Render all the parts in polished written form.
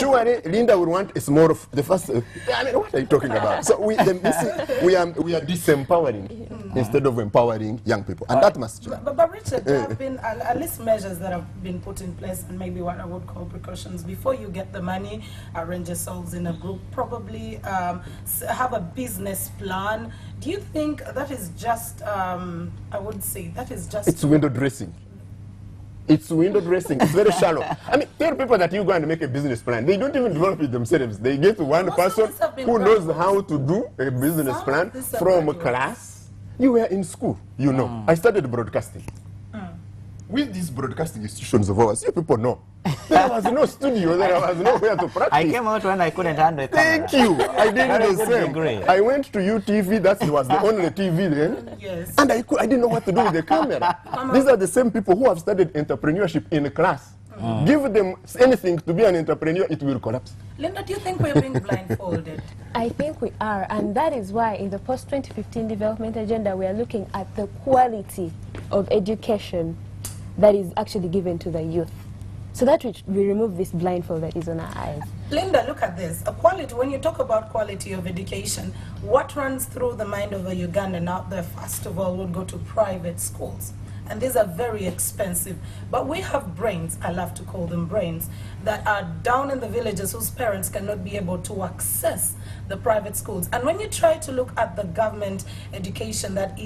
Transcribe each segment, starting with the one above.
Surely Linda would want a small of the first. I mean, what are you talking about? So we are disempowering instead of empowering young people, and that must change. But Richard, there have been at least measures that have been put in place, and maybe what I would call precautions. Before you get the money, arrange yourselves in a group, probably have a business plan. Do you think that is just, I would say, that is just... It's window dressing. It's window dressing. It's very shallow. I mean, tell people that you go and make a business plan. They don't even develop it themselves. They get one person who knows how to do a business plan from class. You were in school, you know. I studied broadcasting. With these broadcasting institutions of ours, you people know. There was no studio, there was nowhere to practice. I came out when I couldn't handle a camera. Thank you. I did the same. I went to UTV, that was the only TV then. Yes. And I didn't know what to do with the camera. These are the same people who have studied entrepreneurship in class. Give them anything to be an entrepreneur, it will collapse. Linda, do you think we're being blindfolded? I think we are, and that is why in the post-2015 development agenda, we are looking at the quality of education that is actually given to the youth, so that we remove this blindfold that is on our eyes. Linda, look at this. Quality, when you talk about quality of education, what runs through the mind of a Ugandan out there, first of all, would go to private schools. And these are very expensive. But we have brains, I love to call them brains, that are down in the villages whose parents cannot be able to access the private schools. And when you try to look at the government education that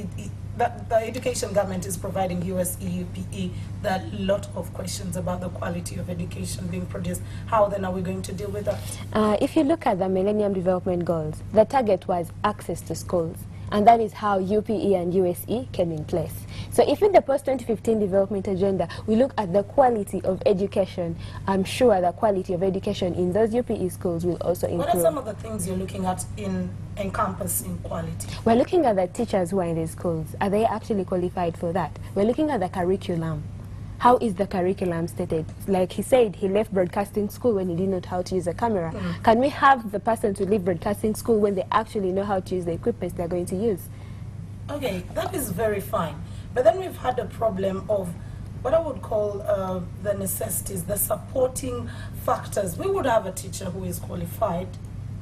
the education government is providing, USEUPE, there are a lot of questions about the quality of education being produced. How then are we going to deal with that? If you look at the Millennium Development Goals, the target was access to schools. And that is how UPE and USE came in place. So if in the post-2015 development agenda, we look at the quality of education, I'm sure the quality of education in those UPE schools will also improve. What are some of the things you're looking at in encompassing quality? We're looking at the teachers who are in these schools. Are they actually qualified for that? We're looking at the curriculum. How is the curriculum stated? Like he said, he left broadcasting school when he didn't know how to use a camera. Can we have the person to leave broadcasting school when they actually know how to use the equipment they're going to use? Okay, that is very fine. But then we've had a problem of what I would call the necessities, the supporting factors. We would have a teacher who is qualified,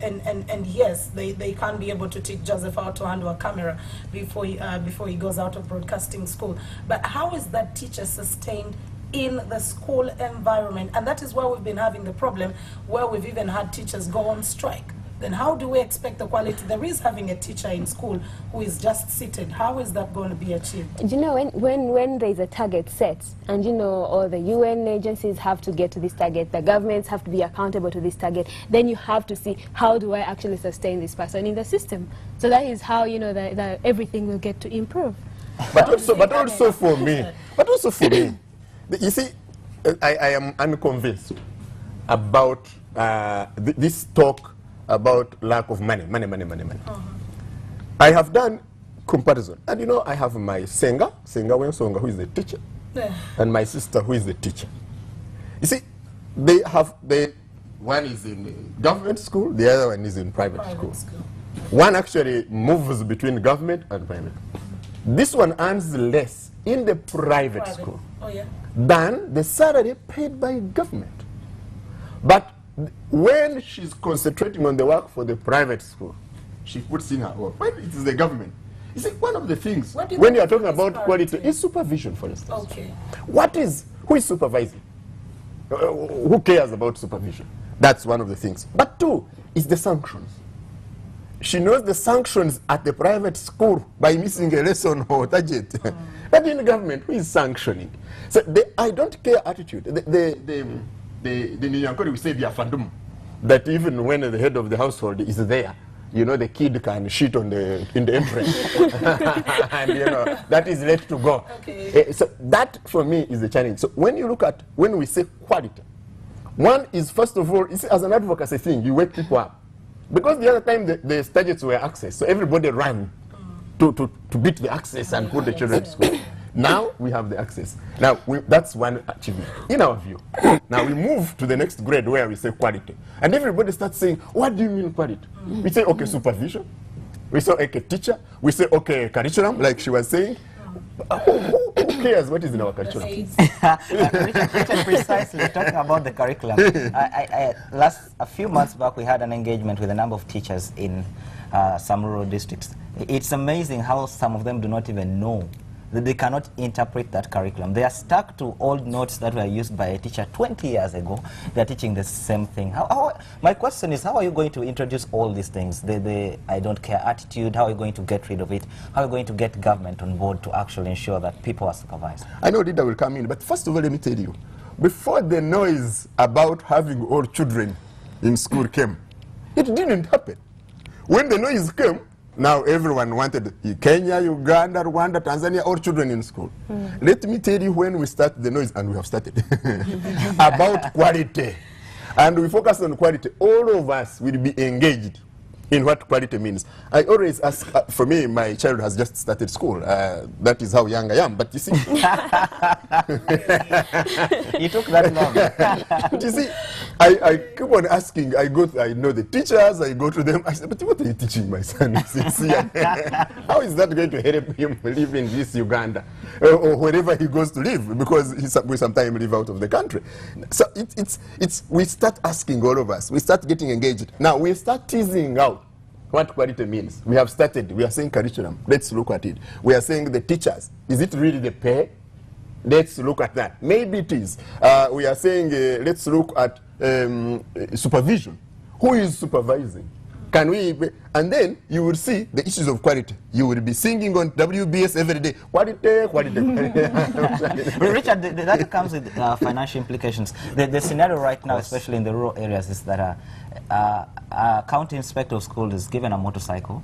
and yes, they can't be able to teach Joseph how to handle a camera before he goes out of broadcasting school. But how is that teacher sustained in the school environment? And that is why we've been having the problem where we've even had teachers go on strike. Then how do we expect the quality? There is having a teacher in school who is just seated. How is that going to be achieved? You know, when there's a target set, and you know, all the UN agencies have to get to this target, the governments have to be accountable to this target, then you have to see, how do I actually sustain this person in the system? So that is how, you know, that everything will get to improve. But also for me, you see, I am unconvinced about this talk about lack of money. I have done comparison, and you know, I have my Senga Wensonga, who is the teacher, and my sister, who is the teacher. You see, one is in government school, the other one is in private school. One actually moves between government and private. This one earns less in the private school than the salary paid by government. But when she's concentrating on the work for the private school, she puts in her work. When it is the government, you see, one of the things when you are talking about quality is supervision, for instance. Okay. Who is supervising? Who cares about supervision? That's one of the things. But two is the sanctions. She knows the sanctions at the private school by missing a lesson or target. But in the government, who is sanctioning? So the I don't care attitude. The Nyankori will say the afandum, that even when the head of the household is there, you know, the kid can shit in the entrance. And you know, that is left to go. Okay. So that for me is the challenge. So when you look at, when we say quality, one is, first of all, as an advocacy thing, you wake people up. Because the other time the targets were access, so everybody ran to beat the access and put the children to school. Now we have the access. Now that's one achievement, in our view. Now we move to the next grade where we say quality. And everybody starts saying, what do you mean quality? We say, okay, supervision. We say, okay, teacher. We say, okay, curriculum, like she was saying. Who cares what is in our curriculum? Richard, precisely talking about the curriculum. A few months back, we had an engagement with a number of teachers in some rural districts. It's amazing how some of them do not even know that they cannot interpret that curriculum. They are stuck to old notes that were used by a teacher 20 years ago. They're teaching the same thing. My question is, how are you going to introduce all these things? The I don't care attitude, how are you going to get rid of it? How are you going to get government on board to actually ensure that people are supervised? I know Dida will come in, but first of all, let me tell you, before the noise about having all children in school came, it didn't happen. When the noise came, now everyone wanted Kenya, Uganda, Rwanda, Tanzania, all children in school. Let me tell you when we start the noise, and we have started, about quality. And we focus on quality. All of us will be engaged in what quality means. I always ask, for me, my child has just started school. That is how young I am. But you see, you took that long. but you see, I keep on asking. I know the teachers. I go to them. I say, but what are you teaching my son? How is that going to help him live in this Uganda or wherever he goes to live? Because we sometimes live out of the country. So we start asking, all of us. We start getting engaged. Now we start teasing out what quality means. We have started. We are saying curriculum. Let's look at it. We are saying the teachers. Is it really the pay? Let's look at that. Maybe it is. We are saying let's look at supervision. Who is supervising? Can we? And then you will see the issues of quality. You will be singing on WBS every day. Quality, quality. Richard, that comes with financial implications. The scenario right now, especially in the rural areas, is that a county inspector of schools is given a motorcycle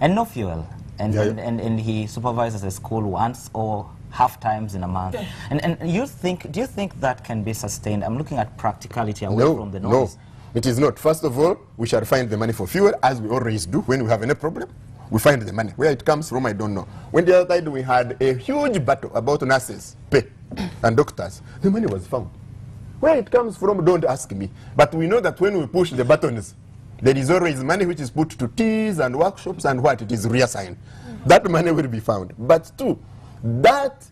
and no fuel, and he supervises a school once or half times in a month. And do you think that can be sustained? I'm looking at practicality away from the noise. No, it is not. First of all, we shall find the money for fuel, as we always do when we have any problem. We find the money. Where it comes from, I don't know. When the other time we had a huge battle about nurses, pay, and doctors, the money was found. Where it comes from, don't ask me. But we know that when we push the buttons, there is always money which is put to teas and workshops and what it is reassigned. That money will be found. But two, that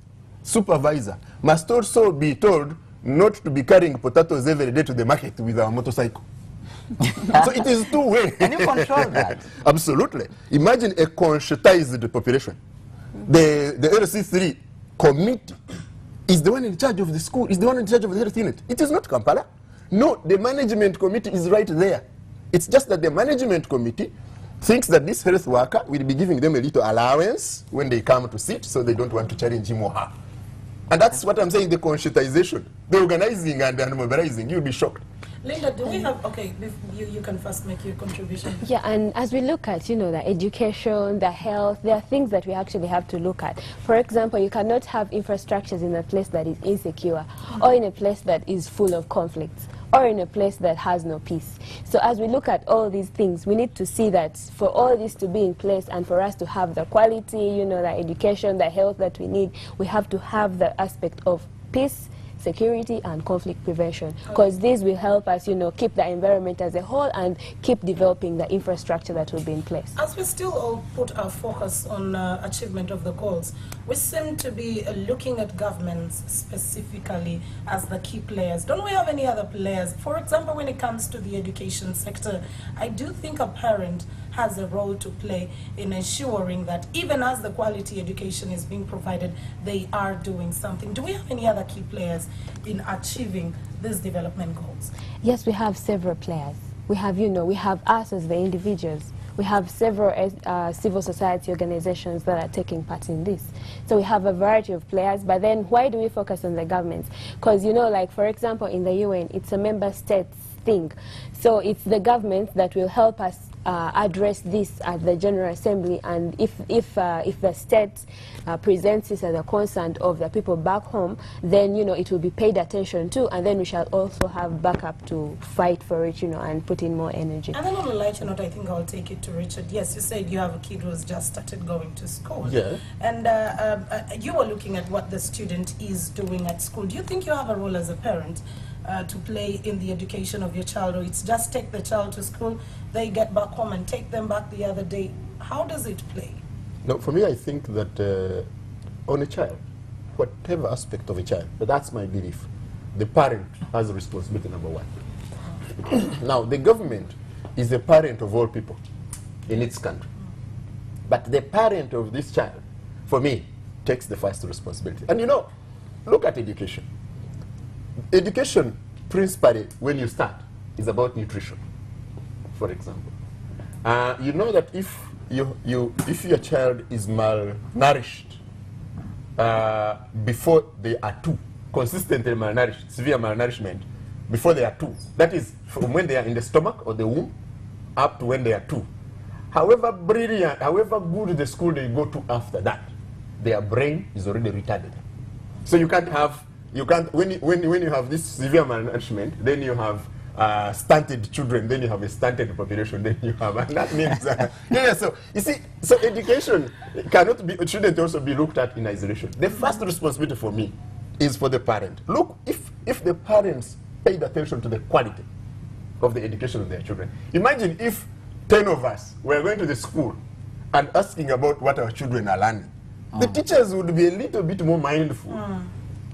supervisor must also be told not to be carrying potatoes every day to the market with our motorcycle. So it is two-way. Can you control that? Absolutely. Imagine a conscientized population. The LC3 committee is the one in charge of the school, is the one in charge of the health unit. It is not Kampala. No, the management committee is right there. It's just that the management committee thinks that this health worker will be giving them a little allowance when they come to sit, so they don't want to challenge him or her. And that's what I'm saying, the conscientization, the organizing and the mobilizing. You'll be shocked. Linda, do we have, okay, you can first make your contribution. Yeah, and as we look at, the education, the health, there are things that we actually have to look at. For example, you cannot have infrastructures in a place that is insecure, or in a place that is full of conflicts, or in a place that has no peace. So as we look at all these things, we need to see that for all this to be in place and for us to have the quality, the education, the health that we need, we have to have the aspect of peace, security and conflict prevention, because this will help us, keep the environment as a whole and keep developing the infrastructure that will be in place. As we still all put our focus on achievement of the goals, we seem to be looking at governments specifically as the key players. Don't we have any other players? For example, when it comes to the education sector, I do think a parent has a role to play in ensuring that even as the quality education is being provided, they are doing something. Do we have any other key players in achieving these development goals? Yes, we have several players. We have, we have us as the individuals. We have several civil society organizations that are taking part in this. So we have a variety of players, but then why do we focus on the governments? Because, like, for example, in the UN, it's a member states thing. So it's the government that will help us address this at the General Assembly, and if the state presents this as a concern of the people back home, then it will be paid attention to, and then we shall also have backup to fight for it, and put in more energy. And then on a lighter note, I think I'll take it to Richard. Yes, you said you have a kid who's just started going to school. Yeah. And you were looking at what the student is doing at school. Do you think you have a role as a parent to play in the education of your child, or it's just take the child to school, they get back home and take them back the other day? How does it play? No, for me, I think that on a child, whatever aspect of a child, but that's my belief, the parent has responsibility number one. Now, the government is the parent of all people in its country. But the parent of this child, for me, takes the first responsibility. And you know, look at education. Education, principally, when you start, is about nutrition, for example. You know that if your child is malnourished before they are 2, consistently malnourished, severe malnourishment, before they are 2, that is from when they are in the stomach or the womb up to when they are 2. However brilliant, however good the school they go to after that, their brain is already retarded. So you can't have, when you have this severe malnourishment, then you have stunted children, then you have a stunted population, then you have, and that means, so you see, so education cannot be, it shouldn't also be looked at in isolation. The first responsibility for me is for the parent. Look, if the parents paid attention to the quality of the education of their children, imagine if 10 of us were going to the school and asking about what our children are learning. The teachers would be a little bit more mindful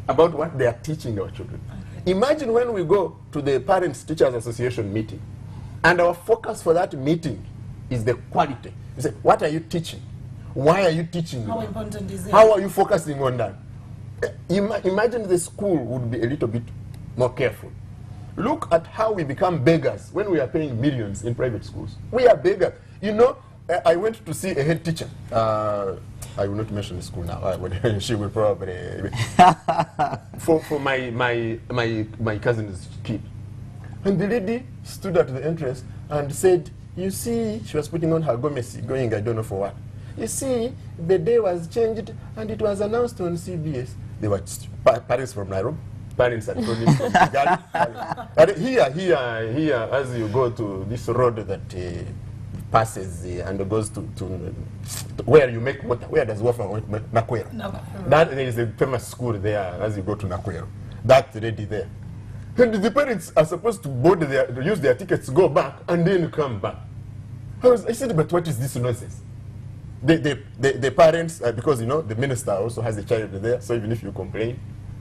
about what they are teaching our children. Okay. Imagine when we go to the Parents Teachers Association meeting, and our focus for that meeting is the quality. You say, what are you teaching? Why are you teaching? How important is it? How are you focusing on that? Imagine the school would be a little bit more careful. Look at how we become beggars when we are paying millions in private schools. We are beggars. You know, I went to see a head teacher. I will not mention the school now. She will probably for my cousin's kid. And the lady stood at the entrance and said, "You see," she was putting on her gomesi, going I don't know for what. "You see, the day was changed and it was announced on CBS." They were parents from Nairobi. Parents are calling from Kigali. And here, as you go to this road that passes and goes to where you make water, where does water make Nakwero? That there is a famous school there as you go to Nakwero. That's already there. And the parents are supposed to use their tickets, go back, and then come back. I said, but what is this nonsense? The parents, because you know the minister also has a child there, so even if you complain,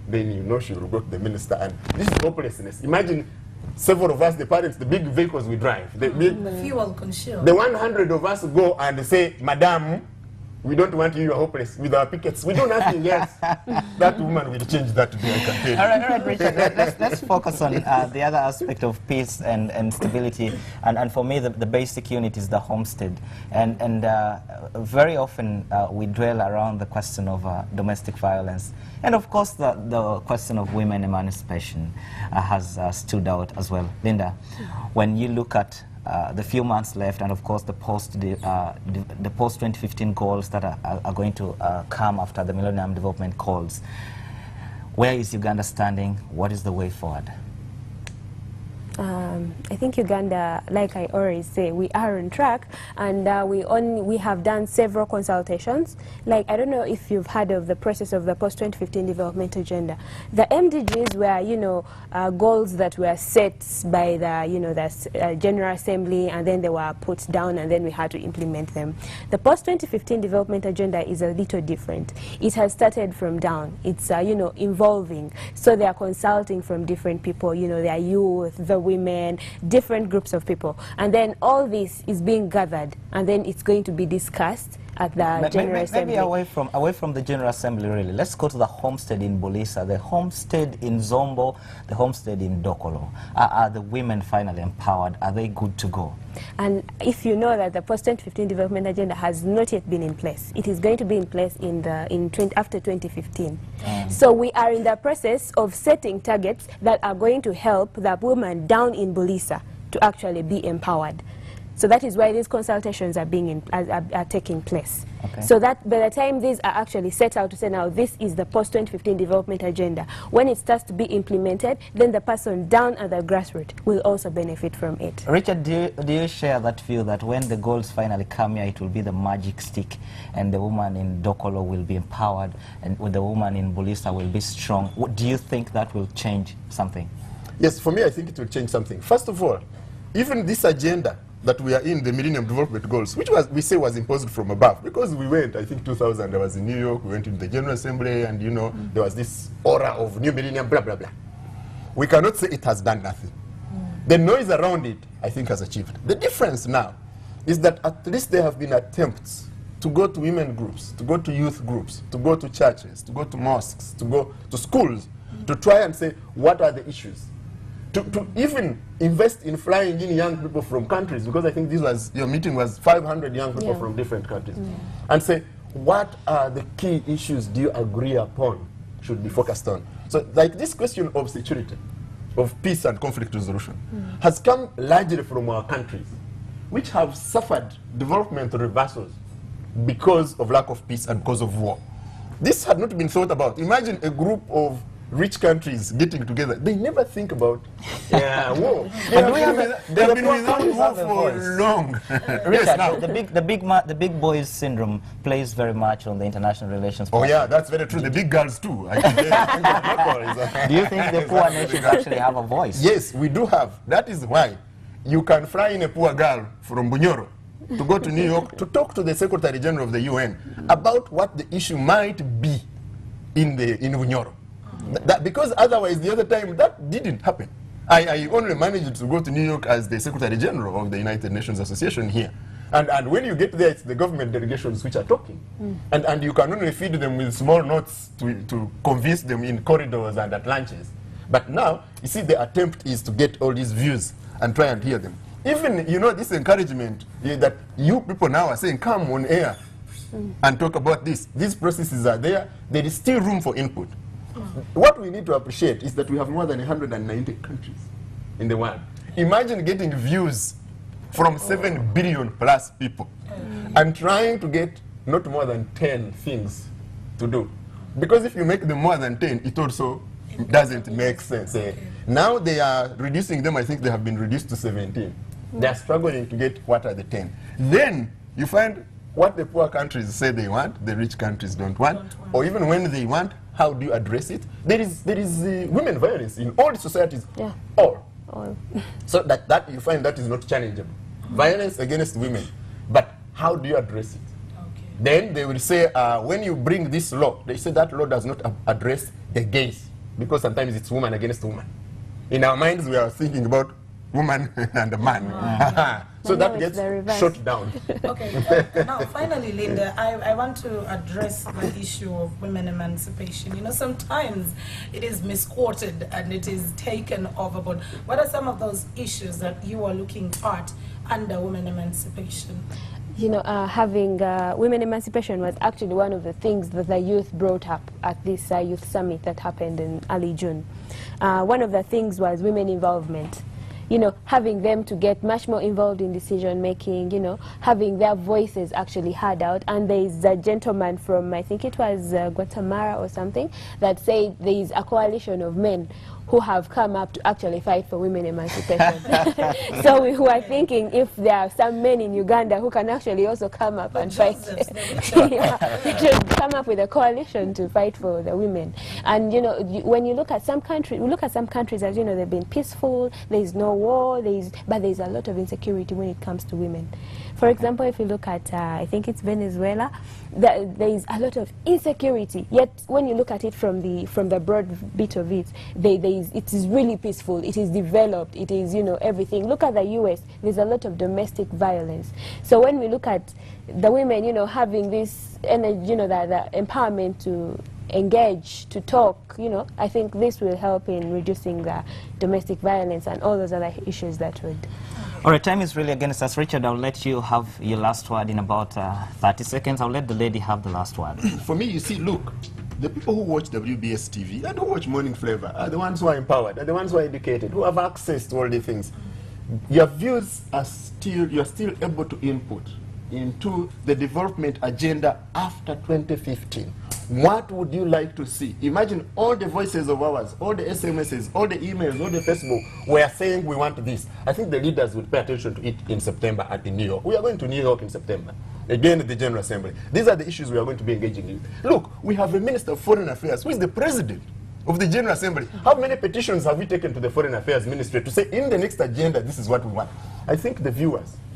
then you know she will go to the minister, and this is hopelessness. Imagine several of us, the parents, the big vehicles we drive, the fuel consumed. The 100 of us go and say, "Madam, we don't want you are hopeless," with our pickets. We do nothing else. That woman will change that today, I can tell you. All right, Richard, let's focus on the other aspect of peace and stability. And for me, the basic unit is the homestead. And very often we dwell around the question of domestic violence. And of course, the question of women emancipation has stood out as well. Linda, when you look at the few months left, and of course the post-2015 goals that are going to come after the Millennium Development Goals, where is Uganda standing? What is the way forward? I think Uganda, like I always say, we are on track, and we have done several consultations. Like, I don't know if you've heard of the process of the post-2015 development agenda. The MDGs were, you know, goals that were set by the, you know, the General Assembly, and then they were put down, and then we had to implement them. The post-2015 development agenda is a little different. It has started from down. It's, you know, evolving. So they are consulting from different people, you know, their youth, the women, different groups of people, and then all this is being gathered, and then it's going to be discussed at the General Assembly. Maybe away from the General Assembly, really. Let's go to the homestead in Bolisa, the homestead in Zombo, the homestead in Dokolo. Are the women finally empowered? Are they good to go? And if you know that the post-2015 development agenda has not yet been in place, it is going to be in place after 2015. So we are in the process of setting targets that are going to help the women down in Bolisa to actually be empowered. So that is why these consultations are taking place. Okay. So that by the time these are actually set out to say, now this is the post-2015 development agenda, when it starts to be implemented, then the person down at the grassroots will also benefit from it. Richard, do you share that view that when the goals finally come here, it will be the magic stick, and the woman in Dokolo will be empowered, and the woman in Bolisa will be strong? Do you think that will change something? Yes, for me, I think it will change something. First of all, even this agenda that we are in the Millennium Development Goals, which we say was imposed from above, because we went, I think 2000, I was in New York, we went into the General Assembly, and you know, there was this aura of new millennium, blah, blah, blah. We cannot say it has done nothing. The noise around it, I think, has achieved. The difference now is that at least there have been attempts to go to women groups, to go to youth groups, to go to churches, to go to mosques, to go to schools, to try and say, what are the issues? To even invest in flying in young people from countries, because I think this was, your meeting was 500 young people from different countries, and say, what are the key issues do you agree upon should be focused on? So like this question of security, of peace and conflict resolution, has come largely from our countries, which have suffered development reversals because of lack of peace and because of war. This had not been thought about. Imagine a group of rich countries getting together. They never think about war. They have been without war for long. Richard, the big boys syndrome plays very much on the international relations. Oh yeah, that's very true. The big girls too. Do you think the poor nations actually have a voice? Yes, we do have. That is why you can fly in a poor girl from Bunyoro to go to New York to talk to the Secretary General of the UN about what the issue might be in Bunyoro. Because otherwise, the other time, that didn't happen. I only managed to go to New York as the Secretary General of the United Nations Association here. And when you get there, it's the government delegations which are talking. And you can only feed them with small notes to convince them in corridors and at lunches. But now, you see, the attempt is to get all these views and try and hear them. Even, you know, this encouragement that you people now are saying, come on air and talk about this. These processes are there. There is still room for input. What we need to appreciate is that we have more than 190 countries in the world. Imagine getting views from 7 billion plus people and trying to get not more than 10 things to do. Because if you make them more than 10, it also doesn't make sense. Now they are reducing them. I think they have been reduced to 17. They are struggling to get what are the 10. Then you find what the poor countries say they want, the rich countries don't want. Or even when they want, how do you address it? There is women violence in all societies. Yeah. All. So that you find that is not challengeable. Violence against women. But how do you address it? Okay. Then they will say, when you bring this law, they say that law does not address the gays, because sometimes it's woman against woman. In our minds, we are thinking about woman and a man. So that gets shut down. Okay, now finally, Linda, I want to address the issue of women emancipation. You know, sometimes it is misquoted and it is taken overboard. What are some of those issues that you are looking at under women emancipation? You know, having women emancipation was actually one of the things that the youth brought up at this youth summit that happened in early June. One of the things was women involvement. You know, having them to get much more involved in decision making, you know, having their voices actually heard out. And there is a gentleman from, I think it was Guatemala or something, that said there is a coalition of men who have come up to actually fight for women emancipation. So we were thinking if there are some men in Uganda who can actually also come up and fight. Yeah, they should come up with a coalition to fight for the women. And you know, when you look at some countries, we look at some countries as, you know, they've been peaceful, there is no war, but there is a lot of insecurity when it comes to women. For example, if you look at, I think it's Venezuela, there is a lot of insecurity. Yet when you look at it from the broad bit of it, it is really peaceful. It is developed. It is, you know, everything. Look at the U.S. There's a lot of domestic violence. So when we look at the women, you know, having this energy, you know, the empowerment to engage, to talk, you know, I think this will help in reducing the domestic violence and all those other issues that would. All right, time is really against us. Richard, I'll let you have your last word in about 30 seconds. I'll let the lady have the last word. For me, you see, look, the people who watch WBS TV and who watch Morning Flavor are the ones who are empowered, are the ones who are educated, who have access to all the things. Your views are you're still able to input into the development agenda after 2015. What would you like to see? Imagine all the voices of ours, all the SMSs, all the emails, all the Facebook were saying we want this. I think the leaders would pay attention to it in September at New York. We are going to New York in September. Again at the General Assembly. These are the issues we are going to be engaging in. Look, we have a Minister of Foreign Affairs who is the President of the General Assembly. How many petitions have we taken to the Foreign Affairs Ministry to say in the next agenda this is what we want? I think the viewers